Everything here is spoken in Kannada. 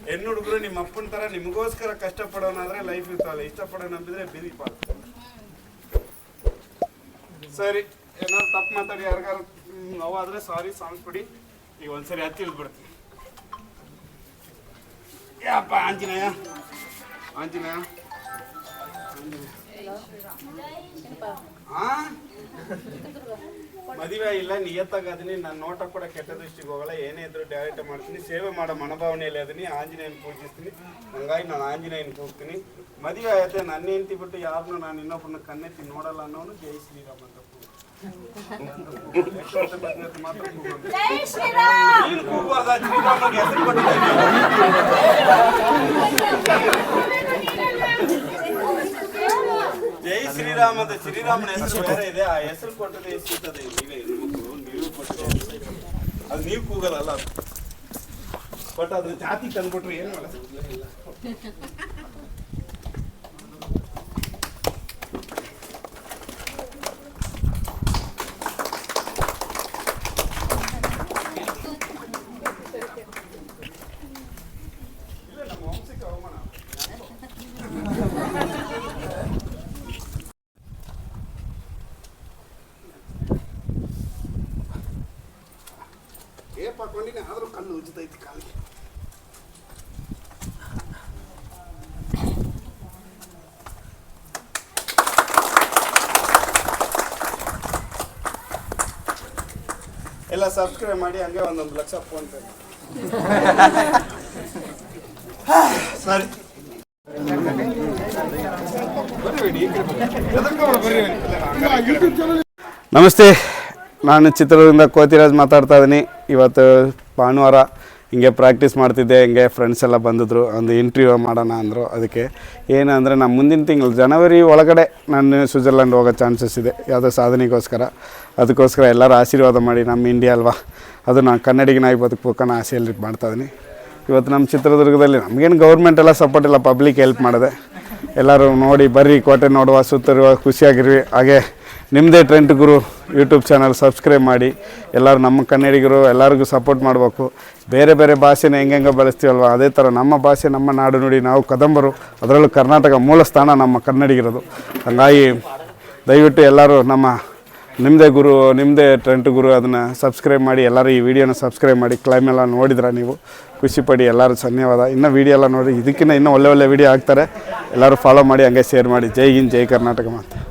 ಹೆಣ್ಣು ಹುಡುಗರು ನಿಮ್ಮ ಅಪ್ಪನ ಥರ ನಿಮಗೋಸ್ಕರ ಕಷ್ಟಪಡೋನಾದ್ರೆ ಲೈಫ್ ಇರ್ತಲ್ಲ, ಇಷ್ಟಪಡೋ ನಂಬಿದ್ರೆ ಬೀದಿ ಪಾಲ್. ಸರಿ, ಏನಾದ್ರು ತಪ್ಪು ಮಾತಾಡಿ ಯಾರಿಗಾರು ನೋವಾದರೆ ಸಾರಿ, ಸಾಂಗ್ ಕೊಡಿ. ಈಗ ಒಂದ್ಸರಿ ಹತ್ತಿ ಇಳ್ಬಿಡ್ತೀನಿ. ಯಪ್ಪ ಆಂಜನೇಯ ಆಂಜನೇಯ ಮದುವೆ ಇಲ್ಲ, ನಿಯತ್ತಾಗಿ ಅದೀನಿ. ನನ್ನ ನೋಟ ಕೂಡ ಕೆಟ್ಟ ದೃಷ್ಟಿಗೆ ಹೋಗಲ್ಲ. ಏನೇ ಇದ್ರು ಡೈರೆಕ್ಟ್ ಮಾಡ್ತೀನಿ. ಸೇವೆ ಮಾಡೋ ಮನೋಭಾವನೆಯಲ್ಲಿ ಅದೀನಿ. ಆಂಜನೇಯನ ಪೂಜಿಸ್ತೀನಿ. ಹಂಗಾಗಿ ನಾನು ಆಂಜನೇಯನ ಹೋಗ್ತೀನಿ. ಮದುವೆ ಆಯ್ತು, ನನ್ನ ಹೆಂಡತಿ ಬಿಟ್ಟು ಯಾರನ್ನೂ ನಾನು ಇನ್ನೊಬ್ಬರನ್ನ ಕಣ್ಣೆತ್ತಿ ನೋಡಲ್ಲ ಅನ್ನೋನು ಜೈ ಶ್ರೀರಾಮ್ ಅಂತ ಜೈ ಶ್ರೀರಾಮ್ ಅಂತ. ಶ್ರೀರಾಮನ ಹೆಸರು ಬೇರೆ ಇದೆ, ಆ ಹೆಸರು ಕೊಟ್ಟದೆ ಸಿಗ್ತದೆ. ನೀವೇ ನೀವು ಕೊಟ್ಟದೆ ಅದು ನೀವು ಕೂಗಲ್ಲ, ಬಟ್ ಅದ್ರ ಜಾತಿ ತಂದ್ಬಿಟ್ರೆ ಏನು ಮಾಡಲ್ಲ. ಹಾಕೊಂಡಿನಿ ಆದ್ರೂ ಕಲ್ಲು ಉಜ್ಜತೈತಿ ಕಾಲಿಗೆ. ಎಲ್ಲ ಸಬ್ಸ್ಕ್ರೈಬ್ ಮಾಡಿ, ಹಂಗೆ 1 ಲಕ್ಷ ಫೋನ್ ಪೇ. ಸರಿ ನಮಸ್ತೆ, ನಾನು ಚಿತ್ರದುರ್ಗದಿಂದ ಕೋತಿರಾಜ್ ಮಾತಾಡ್ತಾ ಇದ್ದೀನಿ. ಇವತ್ತು ಭಾನುವಾರ ಹಿಂಗೆ ಪ್ರಾಕ್ಟೀಸ್ ಮಾಡ್ತಿದ್ದೆ. ಹಿಂಗೆ ಫ್ರೆಂಡ್ಸ್ ಎಲ್ಲ ಬಂದಿದ್ರು, ಒಂದು ಇಂಟರ್ವ್ಯೂ ಮಾಡೋಣ ಅಂದರು. ಅದಕ್ಕೆ ಏನಂದರೆ ನಾನು ಮುಂದಿನ ತಿಂಗಳು ಜನವರಿ ಒಳಗಡೆ ನಾನು ಸ್ವಿಟ್ಜರ್ಲ್ಯಾಂಡ್ ಹೋಗೋ ಚಾನ್ಸಸ್ ಇದೆ, ಯಾವುದೋ ಸಾಧನೆಗೋಸ್ಕರ. ಅದಕ್ಕೋಸ್ಕರ ಎಲ್ಲರೂ ಆಶೀರ್ವಾದ ಮಾಡಿ. ನಮ್ಮ ಇಂಡಿಯಾ ಅಲ್ವಾ, ಅದು ನಾನು ಕನ್ನಡಿಗನಾಗಿ ಬದುಕಬೇಕನ್ನೋ ಆಸೆಯಲ್ಲಿ ಮಾಡ್ತಾಯಿದ್ದೀನಿ. ಇವತ್ತು ನಮ್ಮ ಚಿತ್ರದುರ್ಗದಲ್ಲಿ ನಮಗೇನು ಗೌರ್ಮೆಂಟ್ ಎಲ್ಲ ಸಪೋರ್ಟ್ ಇಲ್ಲ, ಪಬ್ಲಿಕ್ ಹೆಲ್ಪ್ ಮಾಡಿದೆ. ಎಲ್ಲರೂ ನೋಡಿ ಬರ್ರಿ, ಕೋಟೆ ನೋಡುವ, ಸುತ್ತರುವ, ಖುಷಿಯಾಗಿರ್ವಿ. ಹಾಗೆ ನಿಮ್ಮದೇ ಟ್ರೆಂಟ್ ಗುರು ಯೂಟ್ಯೂಬ್ ಚಾನಲ್ ಸಬ್ಸ್ಕ್ರೈಬ್ ಮಾಡಿ. ಎಲ್ಲರೂ ನಮ್ಮ ಕನ್ನಡಿಗರು ಎಲ್ಲರಿಗೂ ಸಪೋರ್ಟ್ ಮಾಡಬೇಕು. ಬೇರೆ ಬೇರೆ ಭಾಷೆನ ಹೆಂಗೆ ಬಳಸ್ತೀವಲ್ವ, ಅದೇ ಥರ ನಮ್ಮ ಭಾಷೆ, ನಮ್ಮ ನಾಡು ನುಡಿ. ನಾವು ಕದಂಬರು, ಅದರಲ್ಲೂ ಕರ್ನಾಟಕ ಮೂಲ ಸ್ಥಾನ ನಮ್ಮ ಕನ್ನಡಿಗರದು. ಹಾಗಾಗಿ ದಯವಿಟ್ಟು ಎಲ್ಲರೂ ನಮ್ಮ ನಿಮ್ಮದೇ ಟ್ರೆಂಟ್ ಗುರು ಅದನ್ನು ಸಬ್ಸ್ಕ್ರೈಬ್ ಮಾಡಿ. ಎಲ್ಲರೂ ಈ ವಿಡಿಯೋನ ಸಬ್ಸ್ಕ್ರೈಬ್ ಮಾಡಿ. ಕ್ಲೈಮ್ ಎಲ್ಲ ನೋಡಿದ್ರೆ ನೀವು ಖುಷಿಪಡಿ. ಎಲ್ಲರೂ ಧನ್ಯವಾದ. ಇನ್ನೂ ವೀಡಿಯೋ ಎಲ್ಲ ನೋಡಿ, ಇದಕ್ಕಿಂತ ಇನ್ನೂ ಒಳ್ಳೆ ವೀಡಿಯೋ ಹಾಕ್ತಾರೆ. ಎಲ್ಲರೂ ಫಾಲೋ ಮಾಡಿ, ಹಂಗೆ ಶೇರ್ ಮಾಡಿ. ಜೈ ಹಿಂದ್, ಜೈ ಕರ್ನಾಟಕ ಮಾತು.